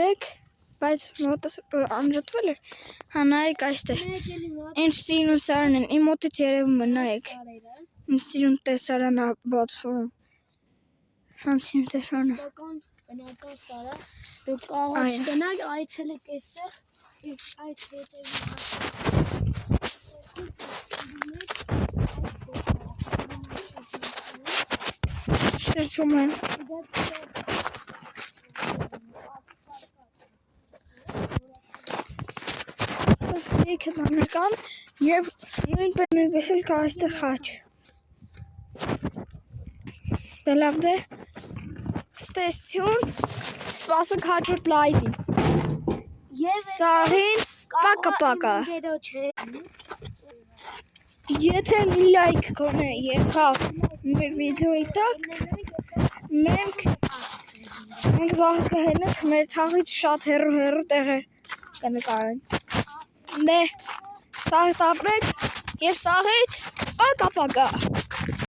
նայեք, բայց մոտս անջատվել էր, նայեք այստեղ, ինչ սիրուն են, իմ մոտից երևում է, նայեք, ինչ սիրուն տեսարան է բացվում, շանց իմ տեսարանը, բնական սարը, դուք կարող չտնակ այցելեք այստեղ, այդ շրջում են, Եքը բանական և նույնպես էլ կա այստեղ խաչ, դե լավ դե, ստեսություն, սպասեք հաջորդ լայվին, սաղին, պակա, եթե մի լայք կոնե եկավ մեր վիդեոյի տակ, մենք վաղ կհենենք մեր թաղից շատ հեռու տեղեր կնկարենք, դե, սաղիթ ապրեք և սաղիթ պակա